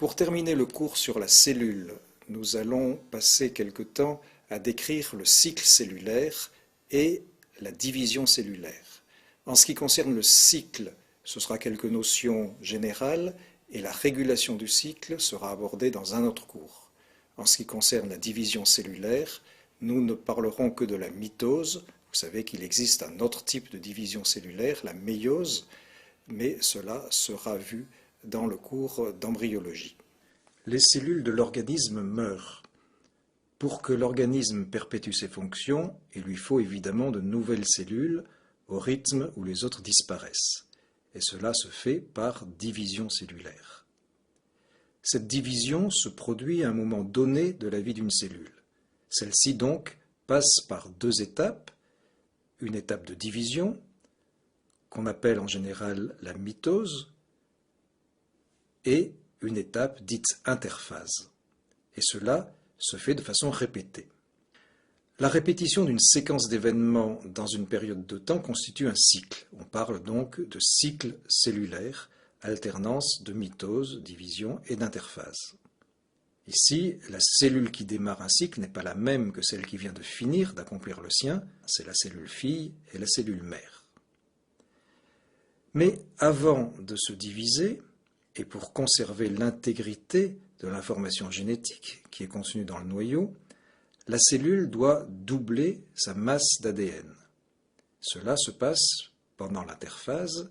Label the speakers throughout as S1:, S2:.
S1: Pour terminer le cours sur la cellule, nous allons passer quelque temps à décrire le cycle cellulaire et la division cellulaire. En ce qui concerne le cycle, ce sera quelques notions générales et la régulation du cycle sera abordée dans un autre cours. En ce qui concerne la division cellulaire, nous ne parlerons que de la mitose. Vous savez qu'il existe un autre type de division cellulaire, la méiose, mais cela sera vu dans le cours d'embryologie. Les cellules de l'organisme meurent. Pour que l'organisme perpétue ses fonctions, il lui faut évidemment de nouvelles cellules au rythme où les autres disparaissent. Et cela se fait par division cellulaire. Cette division se produit à un moment donné de la vie d'une cellule. Celle-ci donc passe par deux étapes, une étape de division, qu'on appelle en général la mitose, et une étape dite interphase. Et cela se fait de façon répétée. La répétition d'une séquence d'événements dans une période de temps constitue un cycle. On parle donc de cycle cellulaire, alternance de mitose, division et d'interphase. Ici, la cellule qui démarre un cycle n'est pas la même que celle qui vient de finir d'accomplir le sien, c'est la cellule fille et la cellule mère. Mais avant de se diviser, et pour conserver l'intégrité de l'information génétique qui est contenue dans le noyau, la cellule doit doubler sa masse d'ADN. Cela se passe pendant l'interphase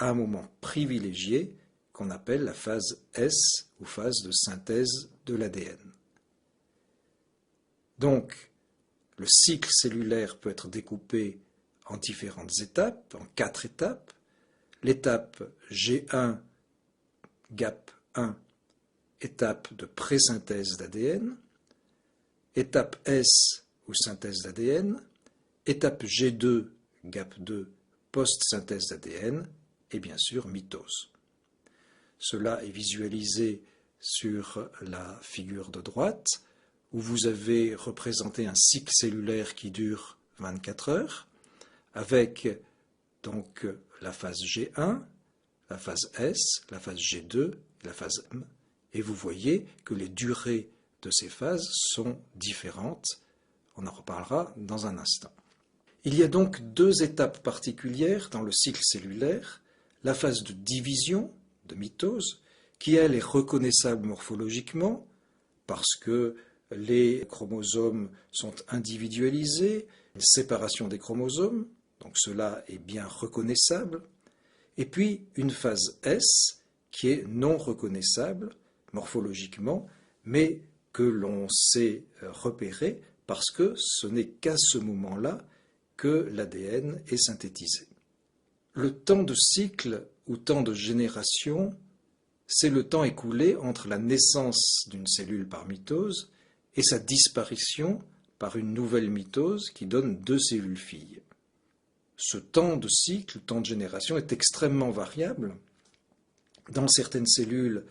S1: à un moment privilégié qu'on appelle la phase S ou phase de synthèse de l'ADN. Donc, le cycle cellulaire peut être découpé en différentes étapes, en 4 étapes. L'étape G1 GAP 1, étape de présynthèse d'ADN, étape S ou synthèse d'ADN, étape G2, GAP 2, post-synthèse d'ADN, et bien sûr mitose. Cela est visualisé sur la figure de droite, où vous avez représenté un cycle cellulaire qui dure 24 heures, avec donc la phase G1, la phase S, la phase G2, la phase M, et vous voyez que les durées de ces phases sont différentes. On en reparlera dans un instant. Il y a donc deux étapes particulières dans le cycle cellulaire, la phase de division, de mitose, qui elle est reconnaissable morphologiquement, parce que les chromosomes sont individualisés, une séparation des chromosomes, donc cela est bien reconnaissable. Et puis une phase S qui est non reconnaissable morphologiquement, mais que l'on sait repérer parce que ce n'est qu'à ce moment-là que l'ADN est synthétisé. Le temps de cycle ou temps de génération, c'est le temps écoulé entre la naissance d'une cellule par mitose et sa disparition par une nouvelle mitose qui donne deux cellules filles. Ce temps de cycle, temps de génération, est extrêmement variable. Dans certaines cellules,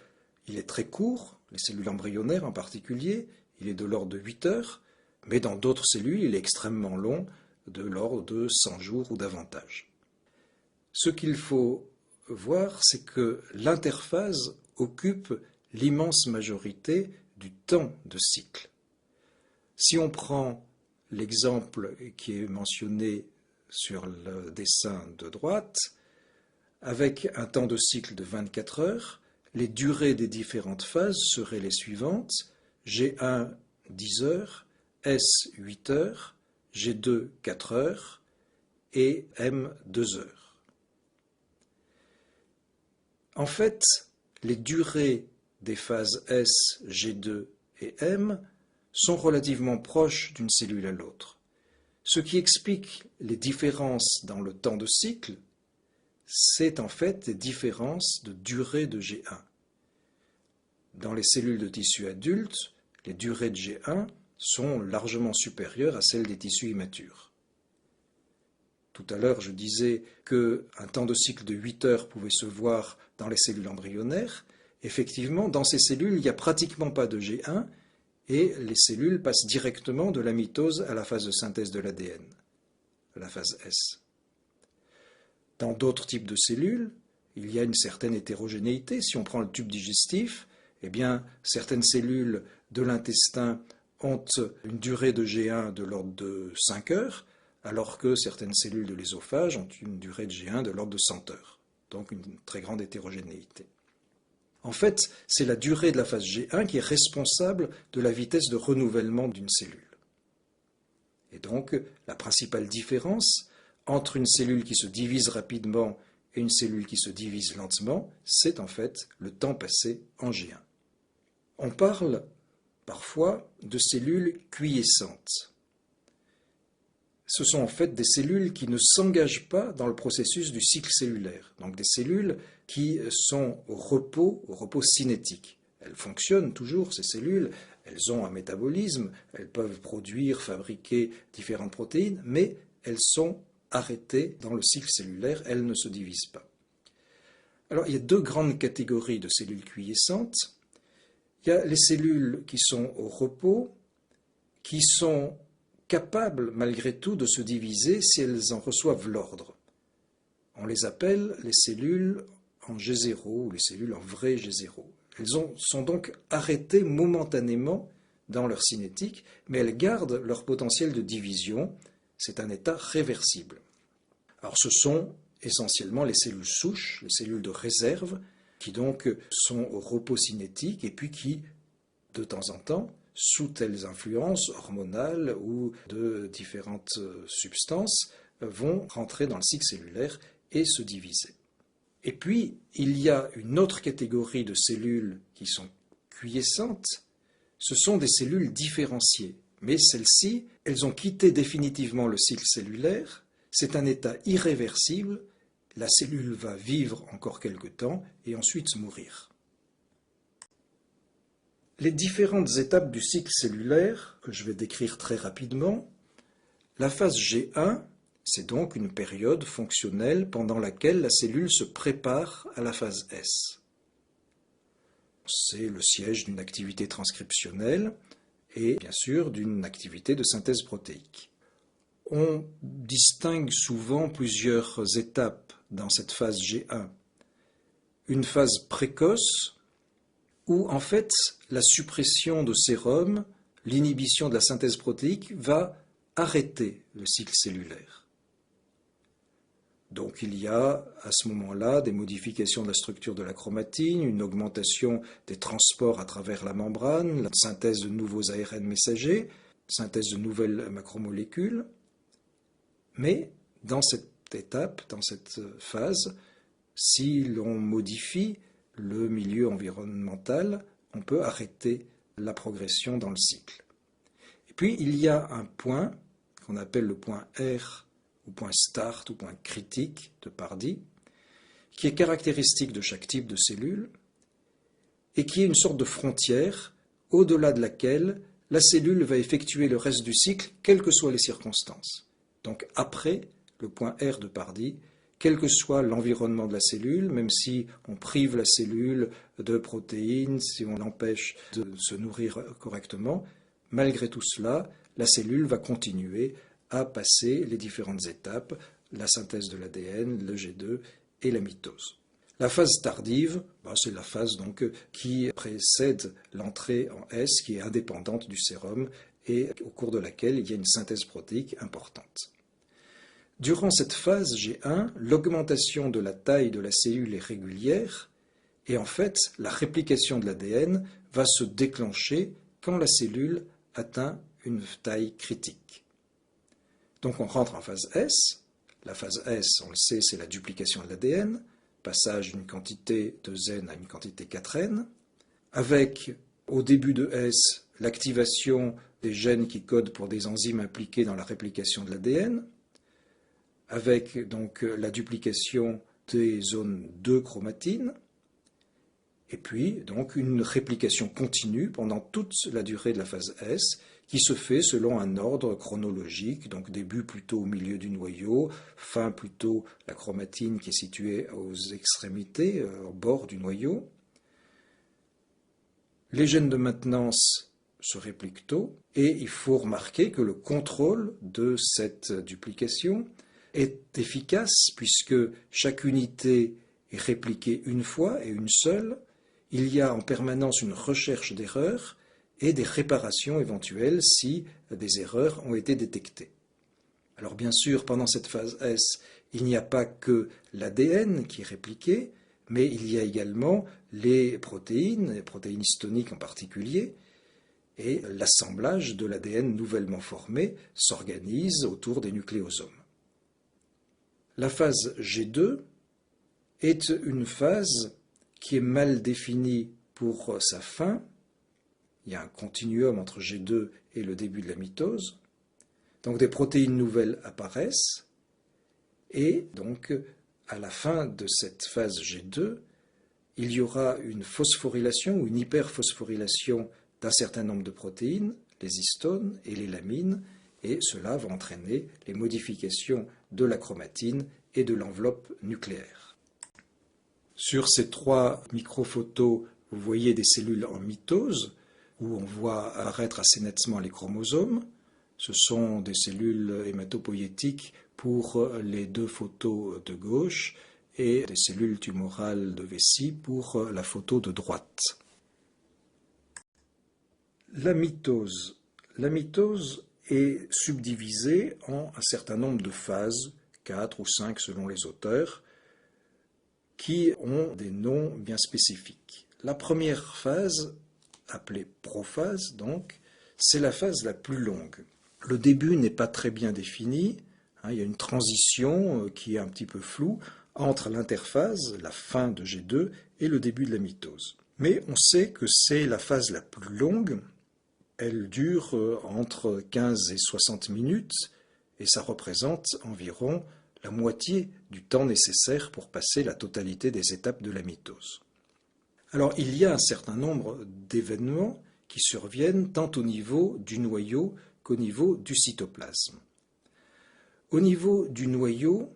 S1: il est très court, les cellules embryonnaires en particulier, il est de l'ordre de 8 heures, mais dans d'autres cellules, il est extrêmement long, de l'ordre de 100 jours ou davantage. Ce qu'il faut voir, c'est que l'interphase occupe l'immense majorité du temps de cycle. Si on prend l'exemple qui est mentionné sur le dessin de droite, avec un temps de cycle de 24 heures, les durées des différentes phases seraient les suivantes: G1 10 heures, S 8 heures, G2 4 heures et M 2 heures. En fait, les durées des phases S, G2 et M sont relativement proches d'une cellule à l'autre. Ce qui explique les différences dans le temps de cycle, c'est en fait des différences de durée de G1. Dans les cellules de tissus adultes, les durées de G1 sont largement supérieures à celles des tissus immatures. Tout à l'heure, je disais qu'un temps de cycle de 8 heures pouvait se voir dans les cellules embryonnaires. Effectivement, dans ces cellules, il n'y a pratiquement pas de G1, et les cellules passent directement de la mitose à la phase de synthèse de l'ADN, la phase S. Dans d'autres types de cellules, il y a une certaine hétérogénéité. Si on prend le tube digestif, eh bien, certaines cellules de l'intestin ont une durée de G1 de l'ordre de 5 heures, alors que certaines cellules de l'œsophage ont une durée de G1 de l'ordre de 100 heures. Donc une très grande hétérogénéité. En fait, c'est la durée de la phase G1 qui est responsable de la vitesse de renouvellement d'une cellule. Et donc, la principale différence entre une cellule qui se divise rapidement et une cellule qui se divise lentement, c'est en fait le temps passé en G1. On parle parfois de cellules quiescentes. Ce sont en fait des cellules qui ne s'engagent pas dans le processus du cycle cellulaire, donc des cellules qui sont au repos cinétique. Elles fonctionnent toujours, ces cellules, elles ont un métabolisme, elles peuvent produire, fabriquer différentes protéines, mais elles sont arrêtées dans le cycle cellulaire, elles ne se divisent pas. Alors il y a deux grandes catégories de cellules quiescentes. Il y a les cellules qui sont au repos, qui sont capables malgré tout de se diviser si elles en reçoivent l'ordre. On les appelle les cellules en G0 ou les cellules en vrai G0. Elles sont donc arrêtées momentanément dans leur cinétique, mais elles gardent leur potentiel de division. C'est un état réversible. Alors ce sont essentiellement les cellules souches, les cellules de réserve, qui donc sont au repos cinétique et puis qui, de temps en temps, sous telles influences hormonales ou de différentes substances, vont rentrer dans le cycle cellulaire et se diviser. Et puis, il y a une autre catégorie de cellules qui sont quiescentes, ce sont des cellules différenciées. Mais celles-ci, elles ont quitté définitivement le cycle cellulaire, c'est un état irréversible, la cellule va vivre encore quelque temps et ensuite mourir. Les différentes étapes du cycle cellulaire, que je vais décrire très rapidement, la phase G1, c'est donc une période fonctionnelle pendant laquelle la cellule se prépare à la phase S. C'est le siège d'une activité transcriptionnelle et bien sûr d'une activité de synthèse protéique. On distingue souvent plusieurs étapes dans cette phase G1. Une phase précoce où en fait la suppression de sérum, l'inhibition de la synthèse protéique va arrêter le cycle cellulaire. Donc il y a à ce moment-là des modifications de la structure de la chromatine, une augmentation des transports à travers la membrane, la synthèse de nouveaux ARN messagers, synthèse de nouvelles macromolécules. Mais dans cette étape, dans cette phase, si l'on modifie le milieu environnemental, on peut arrêter la progression dans le cycle. Et puis il y a un point qu'on appelle le point R, ou point start, ou point critique de Pardy, qui est caractéristique de chaque type de cellule, et qui est une sorte de frontière au-delà de laquelle la cellule va effectuer le reste du cycle, quelles que soient les circonstances. Donc après le point R de Pardy, quel que soit l'environnement de la cellule, même si on prive la cellule de protéines, si on l'empêche de se nourrir correctement, malgré tout cela, la cellule va continuer à passer les différentes étapes, la synthèse de l'ADN, le G2 et la mitose. La phase tardive, c'est la phase donc qui précède l'entrée en S, qui est indépendante du sérum et au cours de laquelle il y a une synthèse protéique importante. Durant cette phase G1, l'augmentation de la taille de la cellule est régulière et en fait la réplication de l'ADN va se déclencher quand la cellule atteint une taille critique. Donc on rentre en phase S. La phase S, on le sait, c'est la duplication de l'ADN, passage d'une quantité de N à une quantité 4N, avec au début de S l'activation des gènes qui codent pour des enzymes impliquées dans la réplication de l'ADN, avec donc la duplication des zones 2 chromatine, et puis donc une réplication continue pendant toute la durée de la phase S, qui se fait selon un ordre chronologique, donc début plutôt au milieu du noyau, fin plutôt la chromatine qui est située aux extrémités, au bord du noyau. Les gènes de maintenance se répliquent tôt, et il faut remarquer que le contrôle de cette duplication est efficace puisque chaque unité est répliquée une fois et une seule. il y a en permanence une recherche d'erreurs et des réparations éventuelles si des erreurs ont été détectées. Alors bien sûr, pendant cette phase S, il n'y a pas que l'ADN qui est répliqué, mais il y a également les protéines histoniques en particulier, et l'assemblage de l'ADN nouvellement formé s'organise autour des nucléosomes. La phase G2 est une phase qui est mal définie pour sa fin. Il y a un continuum entre G2 et le début de la mitose. Donc des protéines nouvelles apparaissent et donc à la fin de cette phase G2, il y aura une phosphorylation ou une hyperphosphorylation d'un certain nombre de protéines, les histones et les lamines, et cela va entraîner les modifications de la chromatine et de l'enveloppe nucléaire. Sur ces 3 microphotos, vous voyez des cellules en mitose, où on voit apparaître assez nettement les chromosomes. Ce sont des cellules hématopoïétiques pour les 2 photos de gauche et des cellules tumorales de vessie pour la photo de droite. La mitose. La mitose est subdivisée en un certain nombre de phases, 4 ou 5 selon les auteurs, qui ont des noms bien spécifiques. La première phase, appelée prophase donc, c'est la phase la plus longue. Le début n'est pas très bien défini, il y a une transition qui est un petit peu floue entre l'interphase, la fin de G2, et le début de la mitose. Mais on sait que c'est la phase la plus longue, elle dure entre 15 et 60 minutes, et ça représente environ la moitié du temps nécessaire pour passer la totalité des étapes de la mitose. Alors il y a un certain nombre d'événements qui surviennent tant au niveau du noyau qu'au niveau du cytoplasme. Au niveau du noyau,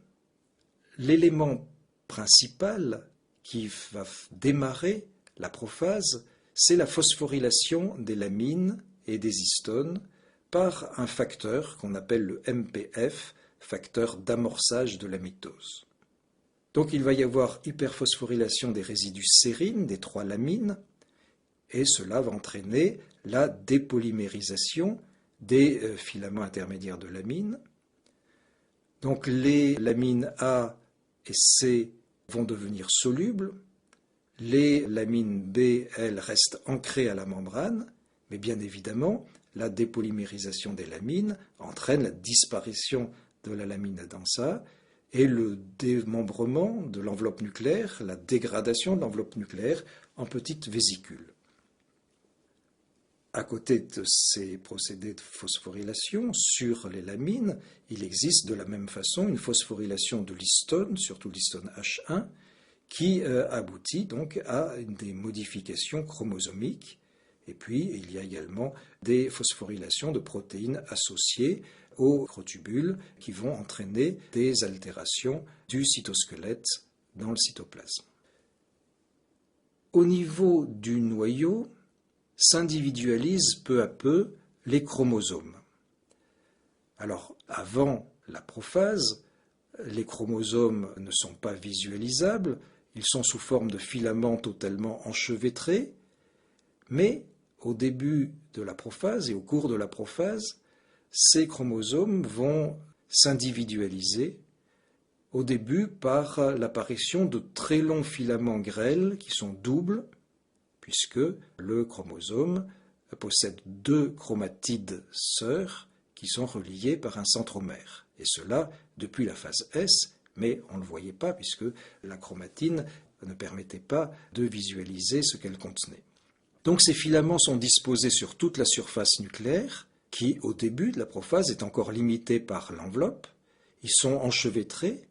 S1: l'élément principal qui va démarrer la prophase, c'est la phosphorylation des lamines et des histones par un facteur qu'on appelle le MPF, facteur d'amorçage de la mitose. Donc il va y avoir hyperphosphorylation des résidus sérines, des 3 lamines, et cela va entraîner la dépolymérisation des filaments intermédiaires de lamines. Donc les lamines A et C vont devenir solubles, les lamines B, elles, restent ancrées à la membrane, mais bien évidemment, la dépolymérisation des lamines entraîne la disparition de la lamine densa et le démembrement de l'enveloppe nucléaire, la dégradation de l'enveloppe nucléaire en petites vésicules. À côté de ces procédés de phosphorylation sur les lamines, il existe de la même façon une phosphorylation de l'histone, surtout l'histone H1, qui aboutit donc à des modifications chromosomiques. Et puis, il y a également des phosphorylations de protéines associées aux microtubules qui vont entraîner des altérations du cytosquelette dans le cytoplasme. Au niveau du noyau, s'individualisent peu à peu les chromosomes. Alors, avant la prophase, les chromosomes ne sont pas visualisables, ils sont sous forme de filaments totalement enchevêtrés, mais au début de la prophase et au cours de la prophase, ces chromosomes vont s'individualiser, au début par l'apparition de très longs filaments grêles qui sont doubles, puisque le chromosome possède 2 chromatides sœurs qui sont reliées par un centromère. Et cela depuis la phase S, mais on ne le voyait pas puisque la chromatine ne permettait pas de visualiser ce qu'elle contenait. Donc ces filaments sont disposés sur toute la surface nucléaire, qui au début de la prophase est encore limitée par l'enveloppe. Ils sont enchevêtrés,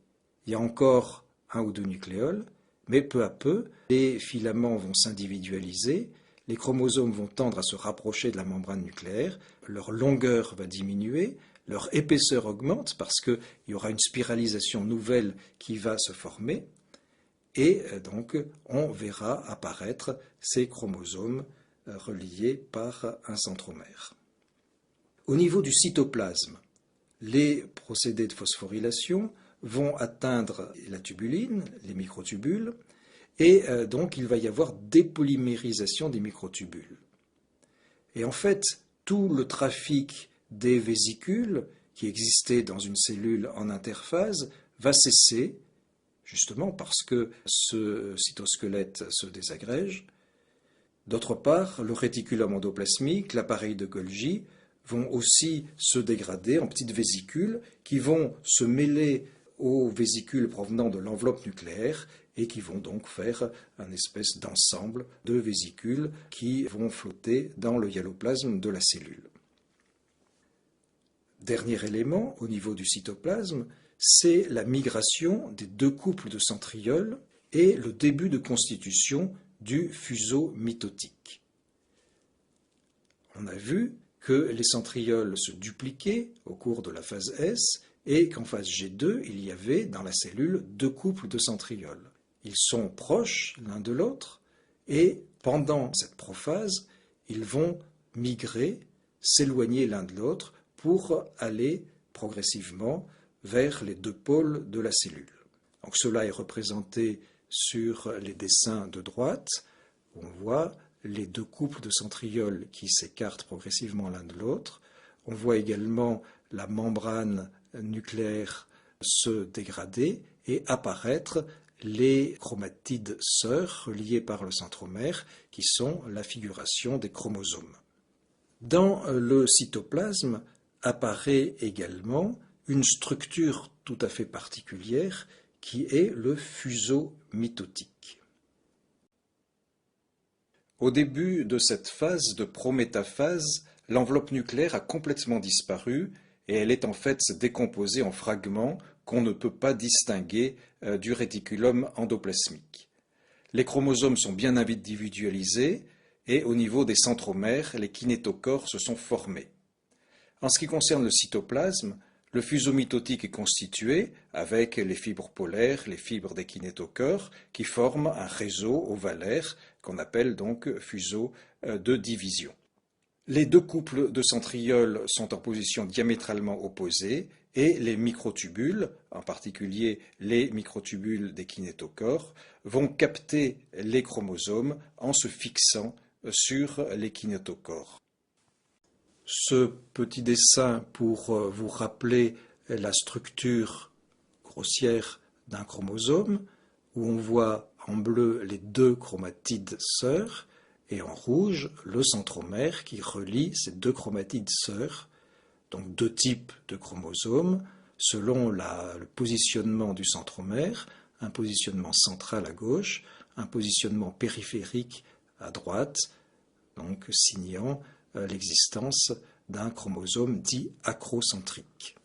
S1: il y a encore 1 ou 2 nucléoles, mais peu à peu, les filaments vont s'individualiser, les chromosomes vont tendre à se rapprocher de la membrane nucléaire, leur longueur va diminuer, leur épaisseur augmente parce qu'il y aura une spiralisation nouvelle qui va se former, et donc on verra apparaître ces chromosomes reliés par un centromère. Au niveau du cytoplasme, les procédés de phosphorylation vont atteindre la tubuline, les microtubules, et donc il va y avoir dépolymérisation des microtubules. Et en fait, tout le trafic des vésicules qui existait dans une cellule en interphase va cesser, justement parce que ce cytosquelette se désagrège. D'autre part, le réticulum endoplasmique, l'appareil de Golgi, vont aussi se dégrader en petites vésicules qui vont se mêler aux vésicules provenant de l'enveloppe nucléaire et qui vont donc faire un espèce d'ensemble de vésicules qui vont flotter dans le hyaloplasme de la cellule. Dernier élément au niveau du cytoplasme, c'est la migration des deux couples de centrioles et le début de constitution du fuseau mitotique. On a vu que les centrioles se dupliquaient au cours de la phase S et qu'en phase G2, il y avait dans la cellule deux couples de centrioles. Ils sont proches l'un de l'autre et pendant cette prophase, ils vont migrer, s'éloigner l'un de l'autre pour aller progressivement vers les deux pôles de la cellule. Donc cela est représenté sur les dessins de droite, où on voit les deux couples de centrioles qui s'écartent progressivement l'un de l'autre. On voit également la membrane nucléaire se dégrader et apparaître les chromatides sœurs reliées par le centromère, qui sont la figuration des chromosomes. Dans le cytoplasme apparaît également une structure tout à fait particulière qui est le fuseau mitotique. Au début de cette phase de prométaphase, l'enveloppe nucléaire a complètement disparu et elle est en fait décomposée en fragments qu'on ne peut pas distinguer du réticulum endoplasmique. Les chromosomes sont bien individualisés et au niveau des centromères, les kinétochores se sont formés. En ce qui concerne le cytoplasme, le fuseau mitotique est constitué avec les fibres polaires, les fibres des kinétochores, qui forment un réseau ovalaire qu'on appelle donc fuseau de division. Les deux couples de centrioles sont en position diamétralement opposée et les microtubules, en particulier les microtubules des kinétochores, vont capter les chromosomes en se fixant sur les kinétochores. Ce petit dessin pour vous rappeler la structure grossière d'un chromosome, où on voit en bleu les deux chromatides sœurs et en rouge le centromère qui relie ces deux chromatides sœurs, donc deux types de chromosomes selon le positionnement du centromère, un positionnement central à gauche, un positionnement périphérique à droite, donc signant l'existence d'un chromosome dit acrocentrique.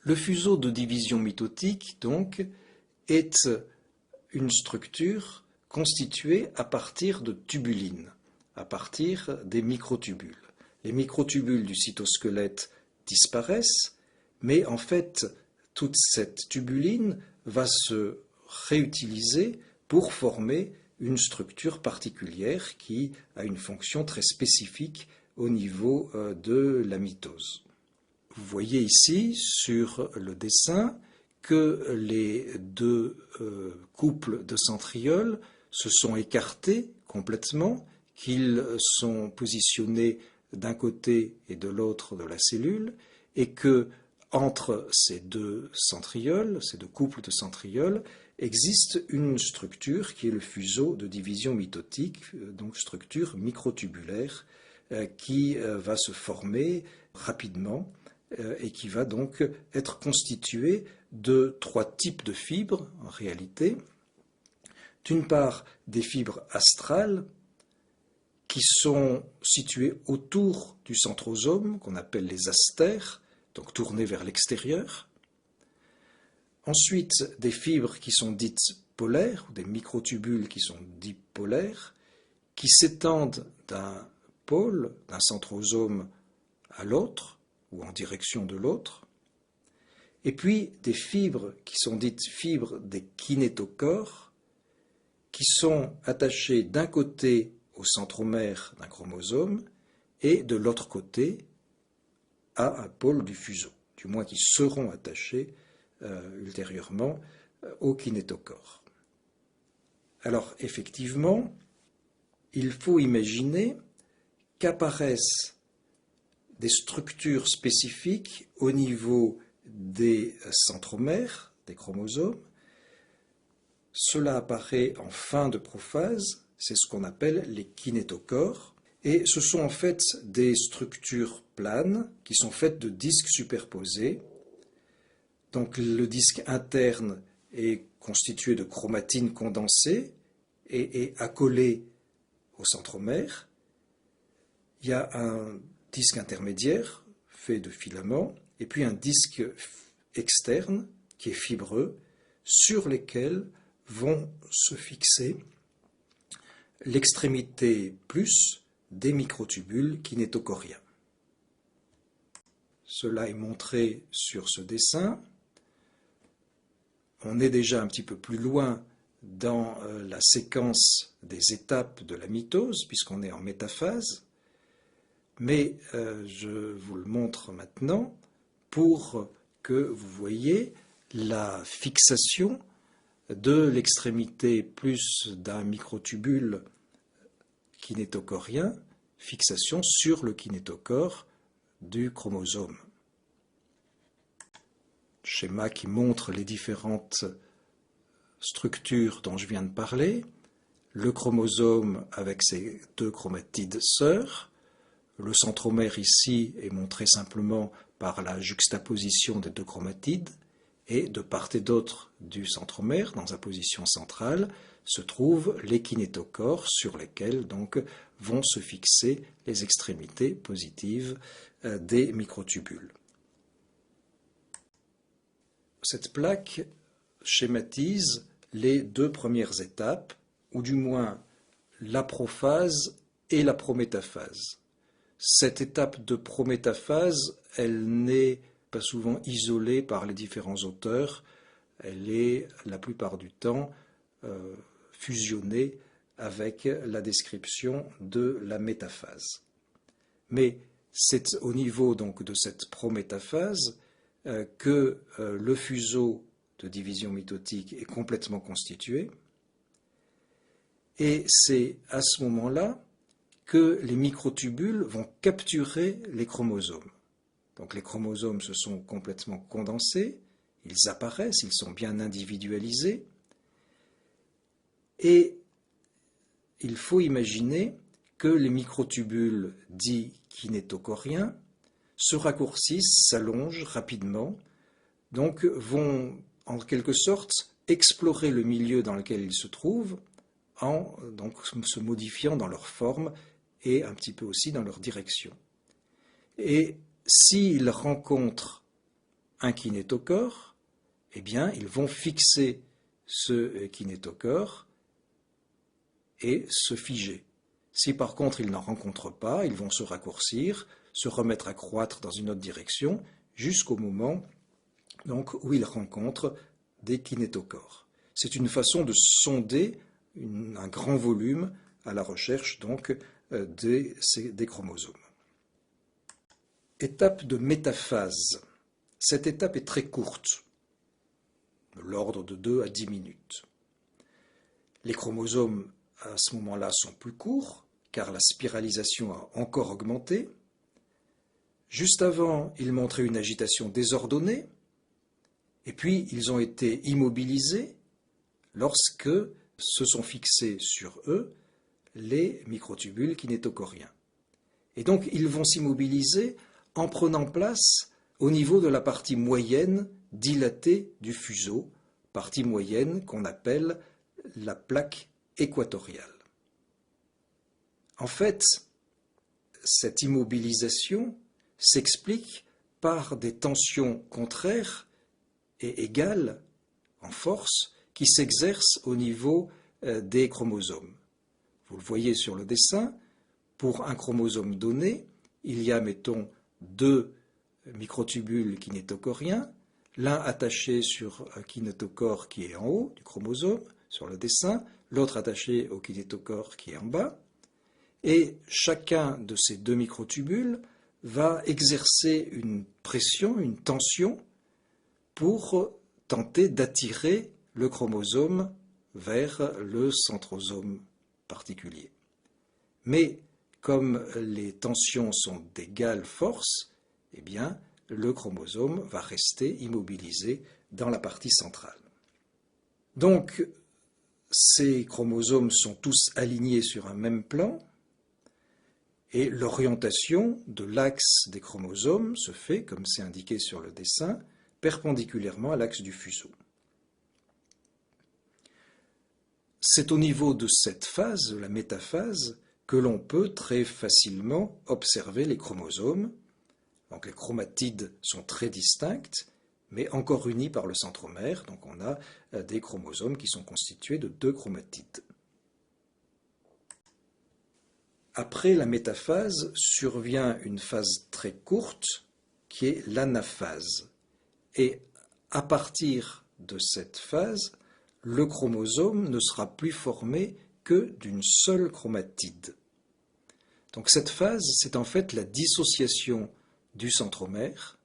S1: Le fuseau de division mitotique, donc, est une structure constituée à partir de tubulines, à partir des microtubules. Les microtubules du cytosquelette disparaissent, mais en fait, toute cette tubuline va se réutiliser pour former une structure particulière qui a une fonction très spécifique au niveau de la mitose. Vous voyez ici sur le dessin que les deux couples de centrioles se sont écartés complètement, qu'ils sont positionnés d'un côté et de l'autre de la cellule, et que entre ces deux centrioles, ces deux couples de centrioles, existe une structure qui est le fuseau de division mitotique, donc structure microtubulaire, qui va se former rapidement et qui va donc être constituée de trois types de fibres en réalité. D'une part, des fibres astrales qui sont situées autour du centrosome, qu'on appelle les astères, donc tournées vers l'extérieur. Ensuite, des fibres qui sont dites polaires, ou des microtubules qui sont dits polaires, qui s'étendent d'un pôle, d'un centrosome à l'autre, ou en direction de l'autre. Et puis, des fibres qui sont dites fibres des kinétochores, qui sont attachées d'un côté au centromère d'un chromosome et de l'autre côté à un pôle du fuseau, du moins qui seront attachés ultérieurement au kinétochore. Alors effectivement, il faut imaginer qu'apparaissent des structures spécifiques au niveau des centromères, des chromosomes. Cela apparaît en fin de prophase, c'est ce qu'on appelle les kinétochores, et ce sont en fait des structures planes qui sont faites de disques superposés. Donc le disque interne est constitué de chromatine condensée et est accolé au centromère. Il y a un disque intermédiaire fait de filaments et puis un disque externe qui est fibreux sur lesquels vont se fixer l'extrémité plus des microtubules kinétochoriens. Cela est montré sur ce dessin. On est déjà un petit peu plus loin dans la séquence des étapes de la mitose, puisqu'on est en métaphase, mais je vous le montre maintenant pour que vous voyez la fixation de l'extrémité plus d'un microtubule kinétochorien, fixation sur le kinétochore du chromosome. Schéma qui montre les différentes structures dont je viens de parler, le chromosome avec ses deux chromatides sœurs, le centromère ici est montré simplement par la juxtaposition des deux chromatides, et de part et d'autre du centromère, dans sa position centrale, se trouvent les kinétochores sur lesquels donc vont se fixer les extrémités positives des microtubules. Cette plaque schématise les deux premières étapes, ou du moins la prophase et la prométaphase. Cette étape de prométaphase, elle n'est pas souvent isolée par les différents auteurs, elle est la plupart du temps fusionnée avec la description de la métaphase. Mais c'est au niveau donc de cette prométaphase que le fuseau de division mitotique est complètement constitué, et c'est à ce moment-là que les microtubules vont capturer les chromosomes. Donc les chromosomes se sont complètement condensés, ils apparaissent, ils sont bien individualisés, et il faut imaginer que les microtubules dits kinétochoriens se raccourcissent, s'allongent rapidement, donc vont en quelque sorte explorer le milieu dans lequel ils se trouvent en donc, se modifiant dans leur forme et un petit peu aussi dans leur direction. Et s'ils rencontrent un kinétochore, eh bien, ils vont fixer ce kinétochore et se figer. Si par contre ils n'en rencontrent pas, ils vont se raccourcir, se remettre à croître dans une autre direction, jusqu'au moment donc, où ils rencontrent des kinétochores. C'est une façon de sonder un grand volume à la recherche donc des chromosomes. Étape de métaphase. Cette étape est très courte, de l'ordre de 2 à 10 minutes. Les chromosomes à ce moment-là sont plus courts, car la spiralisation a encore augmenté. Juste avant, ils montraient une agitation désordonnée, et puis ils ont été immobilisés lorsque se sont fixés sur eux les microtubules kinétochoriens. Et donc ils vont s'immobiliser en prenant place au niveau de la partie moyenne dilatée du fuseau, partie moyenne qu'on appelle la plaque équatoriale. En fait, cette immobilisation s'explique par des tensions contraires et égales en force qui s'exercent au niveau des chromosomes. Vous le voyez sur le dessin, pour un chromosome donné, il y a, mettons, 2 microtubules kinétochoriens, l'un attaché sur un kinétochore qui est en haut du chromosome, sur le dessin, l'autre attaché au kinétochore qui est en bas, et chacun de ces 2 microtubules va exercer une pression, une tension, pour tenter d'attirer le chromosome vers le centrosome particulier. Mais comme les tensions sont d'égale force, eh bien, le chromosome va rester immobilisé dans la partie centrale. Donc, ces chromosomes sont tous alignés sur un même plan et l'orientation de l'axe des chromosomes se fait, comme c'est indiqué sur le dessin, perpendiculairement à l'axe du fuseau. C'est au niveau de cette phase, la métaphase, que l'on peut très facilement observer les chromosomes. Donc les chromatides sont très distinctes, mais encore unies par le centromère. Donc on a des chromosomes qui sont constitués de 2 chromatides. Après la métaphase survient une phase très courte qui est l'anaphase. Et à partir de cette phase, le chromosome ne sera plus formé que d'une seule chromatide. Donc cette phase, c'est en fait la dissociation du centromère.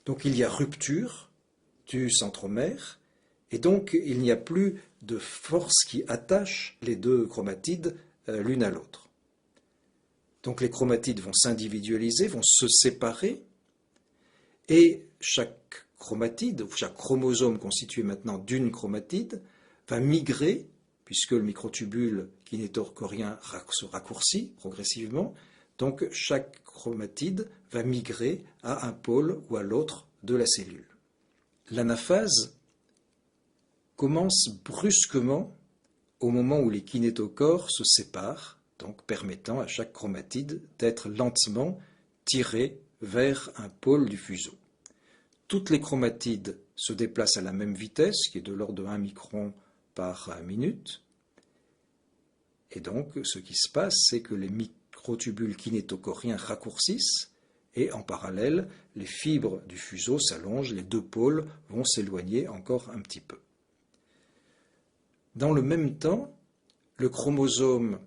S1: Donc il y a rupture du centromère et donc il n'y a plus de force qui attache les 2 chromatides l'une à l'autre. Donc les chromatides vont s'individualiser, vont se séparer et chaque chromatide, ou chaque chromosome constitué maintenant d'une chromatide, va migrer, puisque le microtubule kinétochorien se raccourcit progressivement, donc chaque chromatide va migrer à un pôle ou à l'autre de la cellule. L'anaphase commence brusquement au moment où les kinétochores se séparent, donc permettant à chaque chromatide d'être lentement tirée vers un pôle du fuseau. Toutes les chromatides se déplacent à la même vitesse, qui est de l'ordre de 1 micron par minute. Et donc, ce qui se passe, c'est que les microtubules kinétochoriens raccourcissent et en parallèle, les fibres du fuseau s'allongent, les 2 pôles vont s'éloigner encore un petit peu. Dans le même temps, le chromosome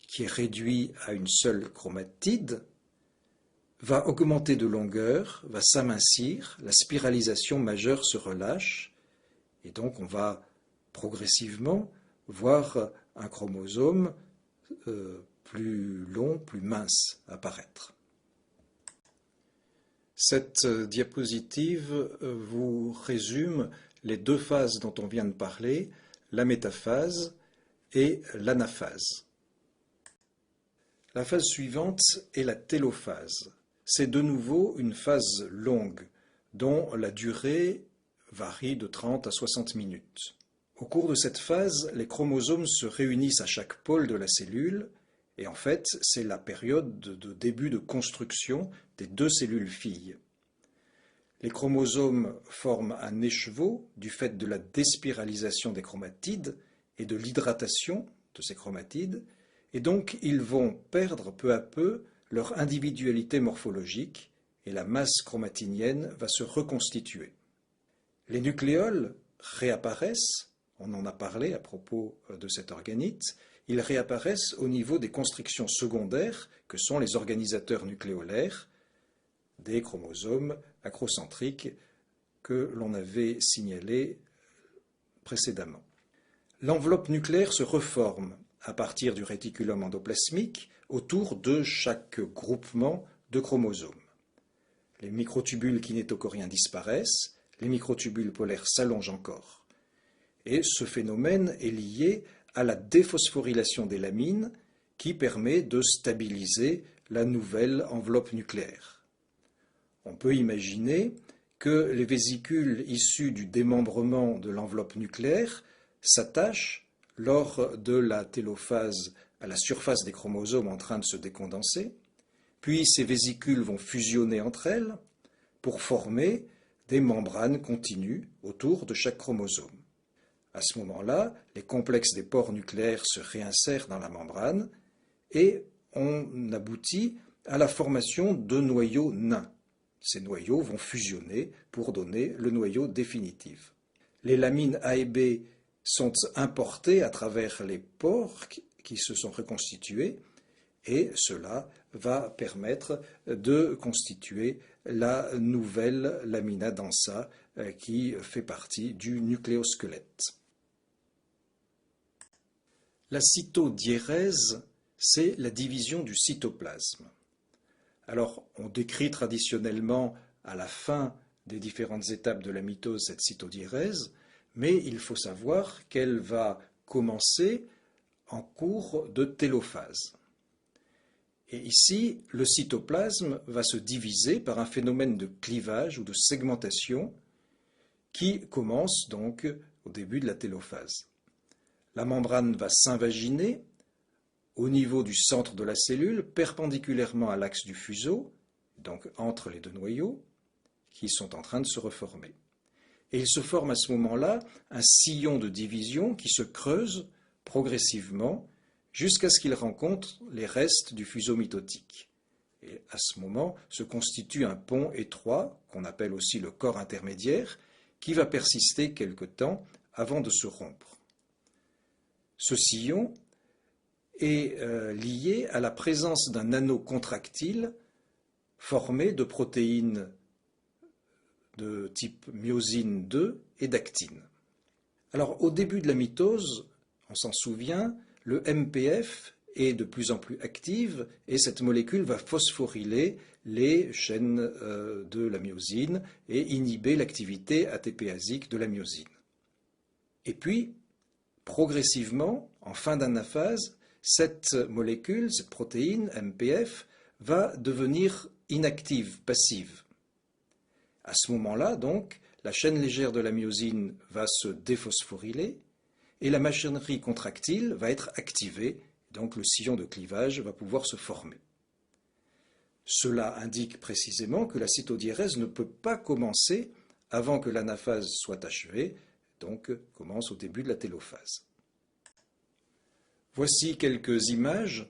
S1: qui est réduit à une seule chromatide va augmenter de longueur, va s'amincir, la spiralisation majeure se relâche et donc on va progressivement voir un chromosome plus long, plus mince apparaître. Cette diapositive vous résume les 2 phases dont on vient de parler, la métaphase et l'anaphase. La phase suivante est la télophase. C'est de nouveau une phase longue, dont la durée varie de 30 à 60 minutes. Au cours de cette phase, les chromosomes se réunissent à chaque pôle de la cellule, et en fait, c'est la période de début de construction des 2 cellules filles. Les chromosomes forment un écheveau du fait de la déspiralisation des chromatides et de l'hydratation de ces chromatides, et donc ils vont perdre peu à peu leur individualité morphologique et la masse chromatinienne va se reconstituer. Les nucléoles réapparaissent, on en a parlé à propos de cet organite, ils réapparaissent au niveau des constructions secondaires que sont les organisateurs nucléolaires des chromosomes acrocentriques que l'on avait signalés précédemment. L'enveloppe nucléaire se reforme à partir du réticulum endoplasmique autour de chaque groupement de chromosomes. Les microtubules kinétochoriens disparaissent, les microtubules polaires s'allongent encore. Et ce phénomène est lié à la déphosphorylation des lamines qui permet de stabiliser la nouvelle enveloppe nucléaire. On peut imaginer que les vésicules issues du démembrement de l'enveloppe nucléaire s'attachent lors de la télophase à la surface des chromosomes en train de se décondenser, puis ces vésicules vont fusionner entre elles pour former des membranes continues autour de chaque chromosome. À ce moment-là, les complexes des pores nucléaires se réinsèrent dans la membrane et on aboutit à la formation de noyaux nains. Ces noyaux vont fusionner pour donner le noyau définitif. Les lamines A et B sont importées à travers les pores qui se sont reconstitués et cela va permettre de constituer la nouvelle lamina densa qui fait partie du nucléosquelette. La cytodiérèse, c'est la division du cytoplasme. Alors, on décrit traditionnellement à la fin des différentes étapes de la mitose cette cytodiérèse, mais il faut savoir qu'elle va commencer en cours de télophase. Et ici, le cytoplasme va se diviser par un phénomène de clivage ou de segmentation qui commence donc au début de la télophase. La membrane va s'invaginer au niveau du centre de la cellule, perpendiculairement à l'axe du fuseau, donc entre les deux noyaux, qui sont en train de se reformer. Et il se forme à ce moment-là un sillon de division qui se creuse progressivement jusqu'à ce qu'il rencontre les restes du fuseau mitotique. Et à ce moment se constitue un pont étroit, qu'on appelle aussi le corps intermédiaire, qui va persister quelque temps avant de se rompre. Ce sillon est lié à la présence d'un anneau contractile formé de protéines de type myosine 2 et d'actine. Alors, au début de la mitose, on s'en souvient, le MPF est de plus en plus active et cette molécule va phosphoryler les chaînes de la myosine et inhiber l'activité ATPasique de la myosine. Et puis, progressivement, en fin d'anaphase, cette molécule, cette protéine MPF, va devenir inactive, passive. À ce moment-là, donc, la chaîne légère de la myosine va se déphosphoryler et la machinerie contractile va être activée, donc le sillon de clivage va pouvoir se former. Cela indique précisément que la cytodiérèse ne peut pas commencer avant que l'anaphase soit achevée, donc commence au début de la télophase. Voici quelques images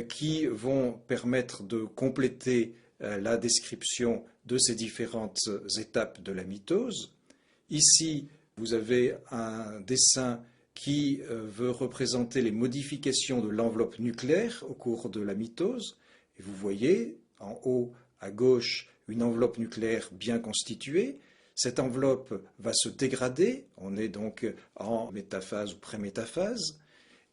S1: qui vont permettre de compléter la description de ces différentes étapes de la mitose. Ici, vous avez un dessin qui veut représenter les modifications de l'enveloppe nucléaire au cours de la mitose. Et vous voyez en haut à gauche une enveloppe nucléaire bien constituée. Cette enveloppe va se dégrader, on est donc en métaphase ou prémétaphase,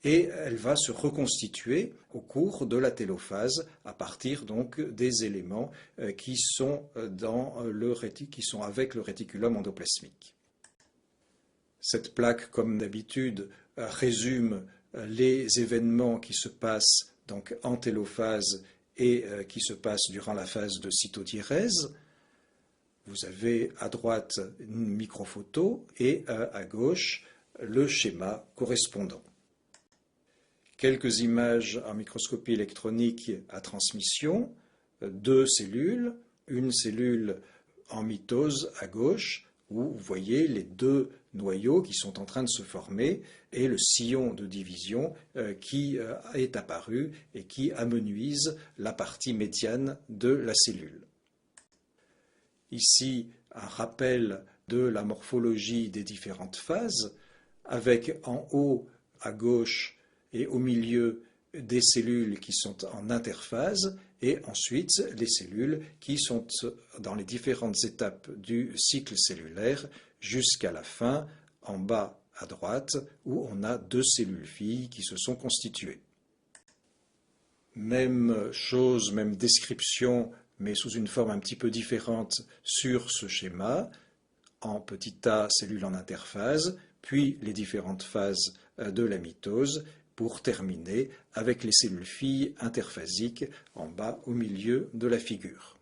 S1: et elle va se reconstituer au cours de la télophase à partir donc des éléments qui sont avec le réticulum endoplasmique. Cette plaque, comme d'habitude, résume les événements qui se passent donc en télophase et qui se passent durant la phase de cytodiérèse. Vous avez à droite une microphoto et à gauche le schéma correspondant. Quelques images en microscopie électronique à transmission, deux cellules, une cellule en mitose à gauche, où vous voyez les deux noyaux qui sont en train de se former et le sillon de division qui est apparu et qui amenuise la partie médiane de la cellule. Ici, un rappel de la morphologie des différentes phases, avec en haut à gauche et au milieu des cellules qui sont en interphase et ensuite les cellules qui sont dans les différentes étapes du cycle cellulaire jusqu'à la fin, en bas à droite, où on a deux cellules filles qui se sont constituées. Même chose, même description, mais sous une forme un petit peu différente sur ce schéma, en petit a, cellules en interphase, puis les différentes phases de la mitose, pour terminer avec les cellules filles interphasiques en bas au milieu de la figure.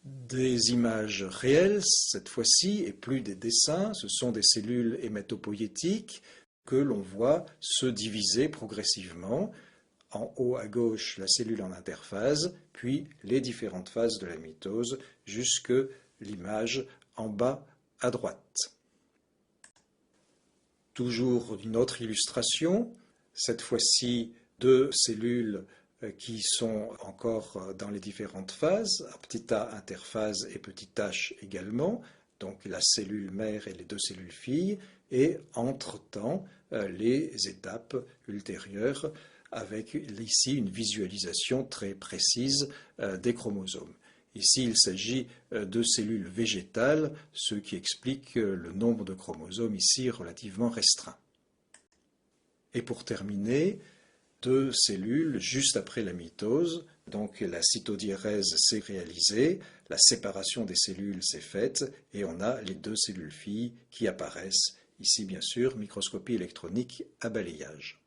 S1: Des images réelles, cette fois-ci, et plus des dessins, ce sont des cellules hématopoïétiques que l'on voit se diviser progressivement. En haut à gauche, la cellule en interphase, puis les différentes phases de la mitose, jusque l'image en bas à droite. Toujours une autre illustration, cette fois-ci deux cellules qui sont encore dans les différentes phases, petit a interphase et petit h également, donc la cellule mère et les deux cellules filles, et entre-temps les étapes ultérieures avec ici une visualisation très précise des chromosomes. Ici, il s'agit de cellules végétales, ce qui explique le nombre de chromosomes ici relativement restreint. Et pour terminer, deux cellules juste après la mitose, donc la cytodiérèse s'est réalisée, la séparation des cellules s'est faite et on a les deux cellules filles qui apparaissent. Ici, bien sûr, microscopie électronique à balayage.